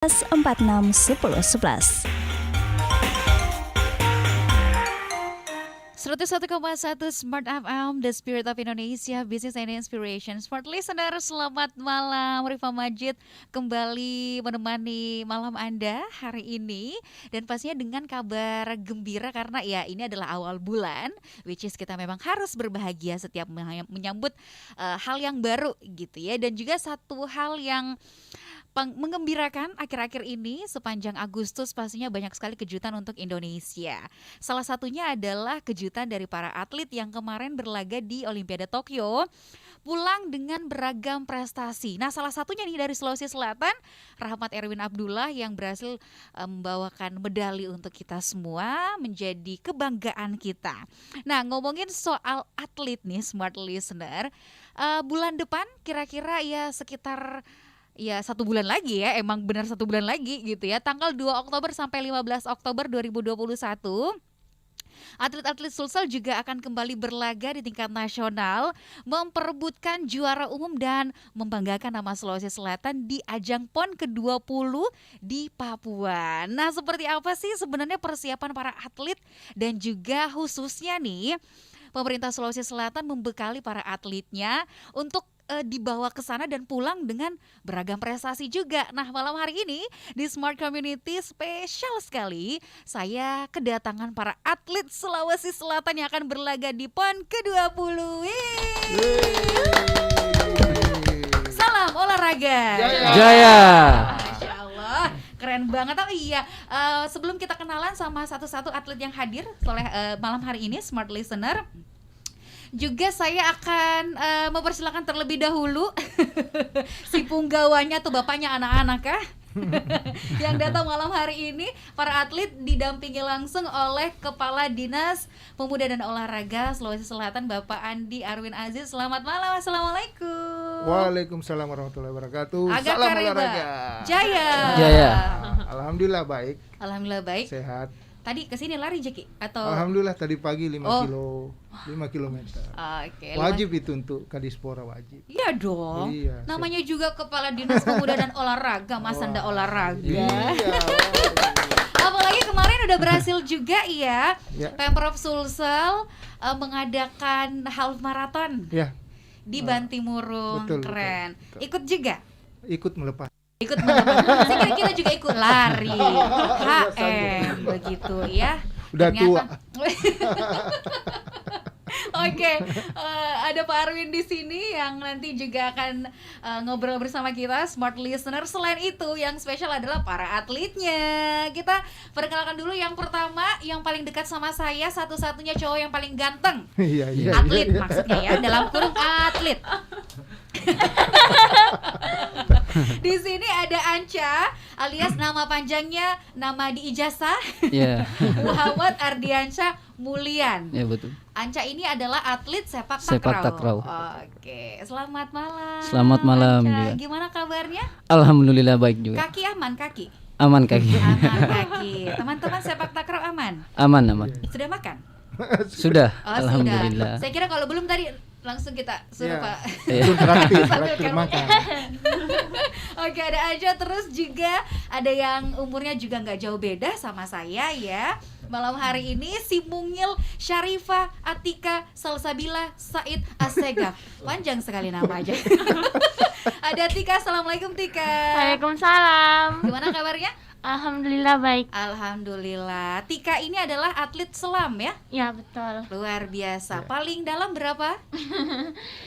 46 10 11. 101,1 Smart FM, The Spirit of Indonesia, Business and Inspiration. Smart Listener, selamat malam. Rifa Majid kembali menemani malam Anda hari ini. Dan pastinya dengan kabar gembira karena ya ini adalah awal bulan, which is kita memang harus berbahagia setiap menyambut hal yang baru gitu ya. Dan juga satu hal yang mengembirakan akhir-akhir ini sepanjang Agustus pastinya banyak sekali kejutan untuk Indonesia. Salah satunya adalah kejutan dari para atlet yang kemarin berlaga di Olimpiade Tokyo pulang dengan beragam prestasi. Nah, salah satunya nih dari Sulawesi Selatan, Rahmat Erwin Abdullah yang berhasil membawakan medali untuk kita semua, menjadi kebanggaan kita. Nah, ngomongin soal atlet nih Smart Listener, bulan depan kira-kira ya sekitar 1 bulan lagi ya, emang benar 1 bulan lagi gitu ya. Tanggal 2 Oktober sampai 15 Oktober 2021, atlet-atlet Sulsel juga akan kembali berlaga di tingkat nasional, memperebutkan juara umum dan membanggakan nama Sulawesi Selatan di ajang PON ke-20 di Papua. Nah, seperti apa sih sebenarnya persiapan para atlet dan juga khususnya nih pemerintah Sulawesi Selatan membekali para atletnya untuk dibawa ke sana dan pulang dengan beragam prestasi juga. Nah, malam hari ini di Smart Community spesial sekali saya kedatangan para atlet Sulawesi Selatan yang akan berlaga di PON ke-20. Salam olahraga. Jaya. Masya Allah, keren banget. Oh iya, sebelum kita kenalan sama satu-satu atlet yang hadir oleh malam hari ini Smart Listener, juga saya akan mempersilakan terlebih dahulu si punggawanya atau bapaknya anak-anak kah yang datang malam hari ini. Para atlet didampingi langsung oleh Kepala Dinas Pemuda dan Olahraga Sulawesi Selatan, Bapak Andi Arwin Aziz. Selamat malam, assalamualaikum. Waalaikumsalam warahmatullahi wabarakatuh. Agak Salam kariba. olahraga. Jaya. Alhamdulillah baik. Alhamdulillah baik. Sehat. Tadi kesini lari Jeki atau? Alhamdulillah tadi pagi 5 kilometer. Oke, Wajib itu untuk Kadispora wajib. Iya dong. Iya, namanya juga Kepala Dinas Pemuda dan Olahraga, Mas Anda olahraga. Iya. Apalagi kemarin udah berhasil juga ya. Ya. Pemprov Sulsel mengadakan half marathon Ya, di Bantimurung. betul, Keren. betul. Ikut juga. ikut melepas. Ikut melepas. Saya kira kita juga ikut lari, HM begitu ya. Udah tua. Oke, ada Pak Arwin di sini yang nanti juga akan ngobrol bersama kita Smart Listener. Selain itu, yang spesial adalah para atletnya. Kita perkenalkan dulu yang pertama, yang paling dekat sama saya, satu-satunya cowok yang paling ganteng. Iya. Atlet maksudnya ya, dalam kurung atlet. Di sini ada Anca alias nama panjangnya, nama di ijazah Muhammad Ardiansyah Mulian. Ya betul. Anca ini adalah atlet sepak takraw. Oke, selamat malam. Selamat malam Anca. juga. Gimana kabarnya? Alhamdulillah baik juga. Kaki aman kaki? Aman kaki. Aman kaki. Teman-teman sepak takraw aman? Aman. Sudah makan? Sudah. Oh, Alhamdulillah. Sudah. Saya kira kalau belum tadi langsung kita suruh Ya. Pak. Itu traktir Sambil makan. Oke, ada aja. Terus juga ada yang umurnya juga nggak jauh beda sama saya ya. Malam hari ini si Mungil Syarifah Atika Salsabila Said Assegaf. Panjang sekali nama aja. Ada Tika, assalamualaikum Tika. Waalaikumsalam. Gimana kabarnya? Alhamdulillah baik. Alhamdulillah. Tika ini adalah atlet selam ya? Ya betul. Luar biasa. Paling dalam berapa?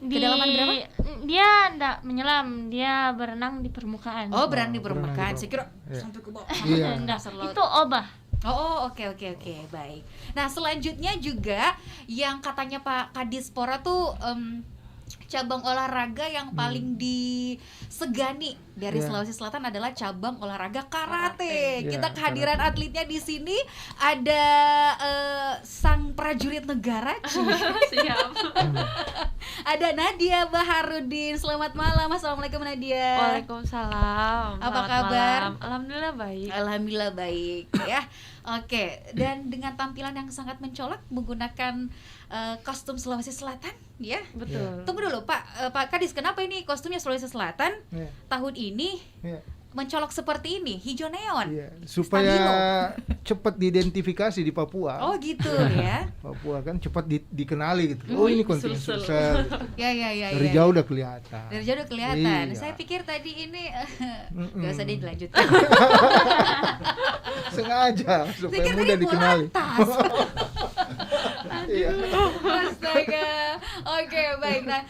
Di Kedalaman berapa? Dia enggak menyelam, dia berenang di permukaan. Oh, berenang di berenang di permukaan. Saya kira Iya. sampai ke bawah. Iya. Enggak. Serlot. Itu obah. Oh, oke, baik. Nah, selanjutnya juga yang katanya Pak Kadispora tuh cabang olahraga yang paling disegani dari Ya. Sulawesi Selatan adalah cabang olahraga karate. Ya, Kita kehadiran atletnya di sini ada sang prajurit negara. Siap. Ada Nadia Baharudin. Selamat malam. Assalamualaikum Nadia. Waalaikumsalam. Apa Selamat kabar? malam. Alhamdulillah baik. Alhamdulillah baik ya. Oke, dan dengan tampilan yang sangat mencolok menggunakan kostum Sulawesi Selatan ya. Betul. Tunggu dulu Pak Kadis, kenapa ini kostumnya Sulawesi Selatan Iya. tahun ini? Iya. mencolok seperti ini, hijau neon. Iya, supaya Stabilo. cepat diidentifikasi di Papua. Oh gitu ya. Papua kan cepat dikenali gitu. Oh, ini kontingen Sulsel. Gitu. Ya. Dari jauh udah kelihatan. Dari jauh udah kelihatan. Iya. Saya pikir tadi ini gak usah dilanjutkan. Sengaja supaya Pikir mudah tadi dikenali. Polantas. Iya. Astaga. Oke, baik. Nah,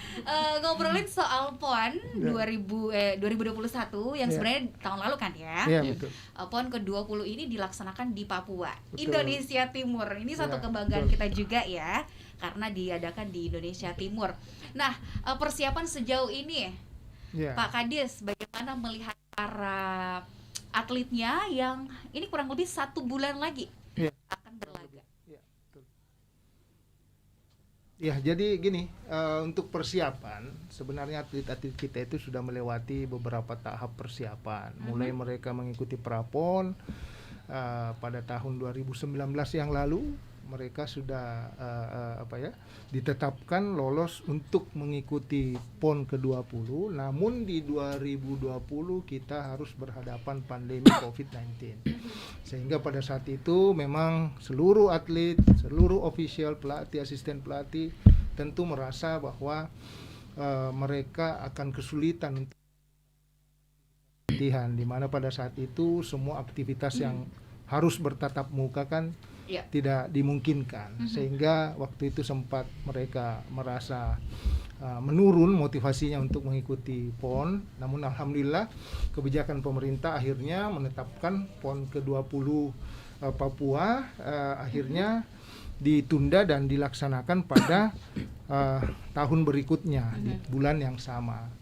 ngobrolin soal PON 2021 yang Iya. sebenarnya tahun lalu kan ya. Iya, betul. PON ke-20 ini dilaksanakan di Papua, Betul. Indonesia Timur. Ini satu Ya, kebanggaan betul. kita juga ya, karena diadakan di Indonesia Timur. Nah, persiapan sejauh ini, Iya. Pak Kadis, bagaimana melihat para atletnya yang ini kurang lebih 1 bulan lagi Iya. akan berlaga? Ya, betul. Ya, jadi gini, untuk persiapan sebenarnya atlet-atlet kita itu sudah melewati beberapa tahap persiapan. Mulai mereka mengikuti prapon pada tahun 2019 yang lalu, mereka sudah ditetapkan lolos untuk mengikuti PON ke-20. Namun di 2020 kita harus berhadapan pandemi COVID-19. Sehingga pada saat itu memang seluruh atlet, seluruh official, pelatih, asisten pelatih tentu merasa bahwa mereka akan kesulitan untuk latihan, di mana pada saat itu semua aktivitas yang harus bertatap muka kan Iya. tidak dimungkinkan, sehingga waktu itu sempat mereka merasa menurun motivasinya untuk mengikuti PON. Namun alhamdulillah kebijakan pemerintah akhirnya menetapkan PON ke-20 Papua akhirnya ditunda dan dilaksanakan pada tahun berikutnya di bulan yang sama.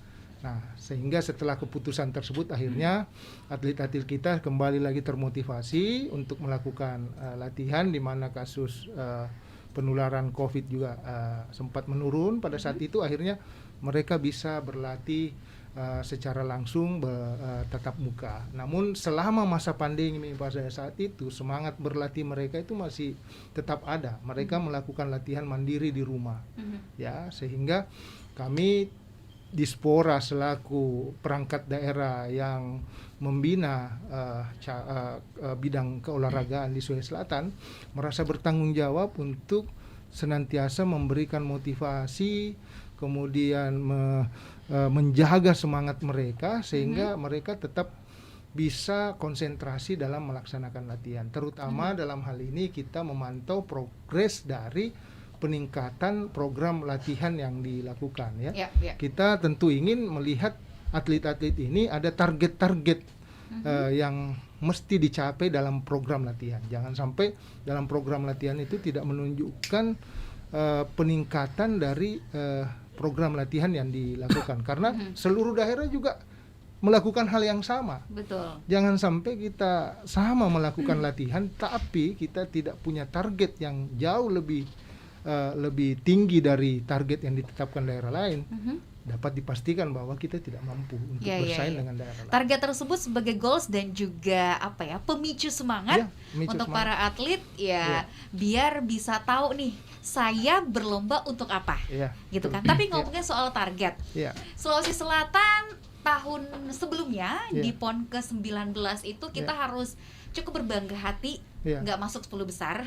Nah, sehingga setelah keputusan tersebut akhirnya atlet-atlet kita kembali lagi termotivasi untuk melakukan latihan, di mana kasus penularan COVID juga sempat menurun pada saat itu. Akhirnya mereka bisa berlatih secara langsung tatap muka. Namun selama masa pandemi pada saat itu semangat berlatih mereka itu masih tetap ada. Mereka melakukan latihan mandiri di rumah. Ya, sehingga kami Dispora selaku perangkat daerah yang membina bidang keolahragaan di Sulawesi Selatan merasa bertanggung jawab untuk senantiasa memberikan motivasi, kemudian menjaga semangat mereka sehingga mereka tetap bisa konsentrasi dalam melaksanakan latihan. Terutama dalam hal ini kita memantau progres dari peningkatan program latihan yang dilakukan ya. Kita tentu ingin melihat atlet-atlet ini ada target-target yang mesti dicapai dalam program latihan. Jangan sampai dalam program latihan itu tidak menunjukkan peningkatan dari program latihan yang dilakukan, karena seluruh daerah juga melakukan hal yang sama. Betul. Jangan sampai kita sama melakukan latihan tapi kita tidak punya target yang jauh lebih tinggi dari target yang ditetapkan daerah lain. Dapat dipastikan bahwa kita tidak mampu untuk bersaing dengan daerah lain. Target tersebut sebagai goals dan juga pemicu semangat untuk para atlet biar bisa tahu nih saya berlomba untuk apa, gitu kan. Tapi ngomongin soal target, Sulawesi Selatan tahun sebelumnya di PON ke-19 itu kita harus cukup berbangga hati nggak masuk 10 besar,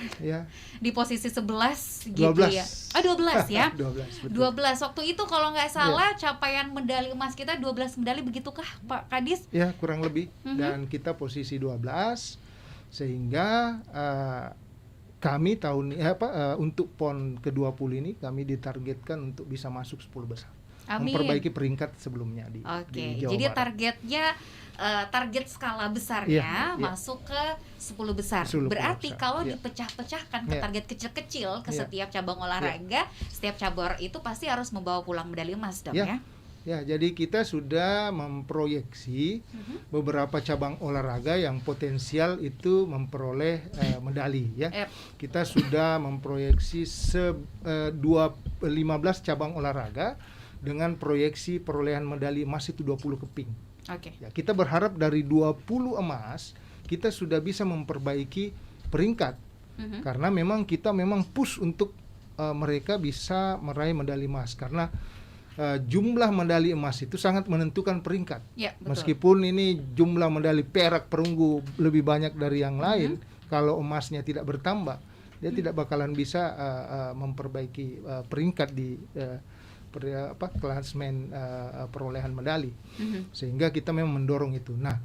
di posisi 11 gitu 12. ya. 12 ya. 12 waktu itu kalau nggak salah capaian medali emas kita 12 medali, begitukah Pak Kadis? Ya, kurang lebih. Dan kita posisi 12 sehingga kami untuk PON ke-20 ini kami ditargetkan untuk bisa masuk 10 besar. Amin. Memperbaiki peringkat sebelumnya di Jawa jadi Barat. targetnya target skala besarnya masuk ke 10 besar. 10 Berarti besar. kalau dipecah-pecahkan ke target kecil-kecil ke setiap cabang olahraga, setiap cabur itu pasti harus membawa pulang medali emas dong ya. Ya, jadi kita sudah memproyeksi beberapa cabang olahraga yang potensial itu memperoleh medali ya. Kita sudah memproyeksi 15 cabang olahraga dengan proyeksi perolehan medali emas itu 20 keping. Ya, kita berharap dari 20 emas kita sudah bisa memperbaiki peringkat. Karena memang kita push untuk mereka bisa meraih medali emas, karena jumlah medali emas itu sangat menentukan peringkat. Ya, betul. Meskipun ini jumlah medali perak perunggu lebih banyak dari yang lain, kalau emasnya tidak bertambah, dia tidak bakalan bisa memperbaiki peringkat di klasmen perolehan medali. Sehingga kita memang mendorong itu. Nah,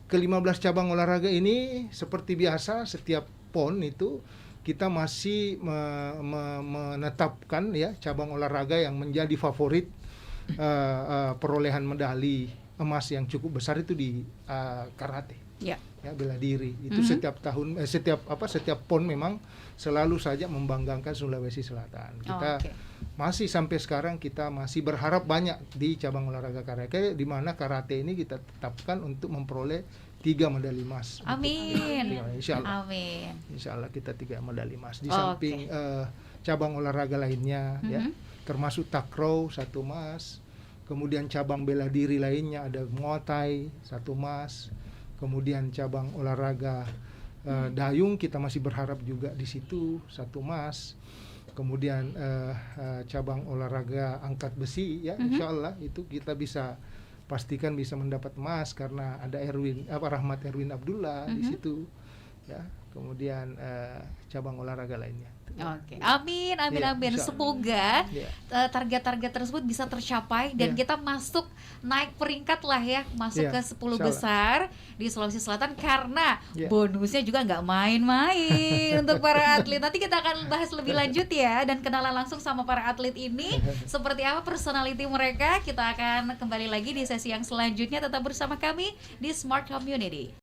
ke-15 cabang olahraga ini seperti biasa setiap PON itu kita masih menetapkan ya cabang olahraga yang menjadi favorit perolehan medali emas yang cukup besar itu di karate. Ya. Ya, bela diri. Itu setiap tahun setiap PON memang selalu saja membanggakan Sulawesi Selatan. Kita masih sampai sekarang kita masih berharap banyak di cabang olahraga karate, di mana karate ini kita tetapkan untuk memperoleh 3 medali emas. Amin. Insya Allah. Amin. Insya Allah kita 3 medali emas. Di samping cabang olahraga lainnya, ya, termasuk takraw 1 emas. Kemudian cabang bela diri lainnya ada Muay Thai 1 emas. Kemudian cabang olahraga dayung kita masih berharap juga di situ 1 emas. Kemudian cabang olahraga angkat besi, ya, insya Allah itu kita bisa pastikan bisa mendapat emas karena ada Rahmat Erwin Abdullah di situ, ya. Kemudian cabang olahraga lainnya. Oke, amin, amin, Ya, amin. insya Allah. Semoga Ya. target-target tersebut bisa tercapai dan Ya. kita masuk naik peringkat lah ya, masuk Ya, ke 10 insya Allah. besar di Sulawesi Selatan karena Ya. bonusnya juga nggak main-main untuk para atlet. Nanti kita akan bahas lebih lanjut ya dan kenalan langsung sama para atlet ini seperti apa personality mereka. Kita akan kembali lagi di sesi yang selanjutnya. Tetap bersama kami di Smart Community.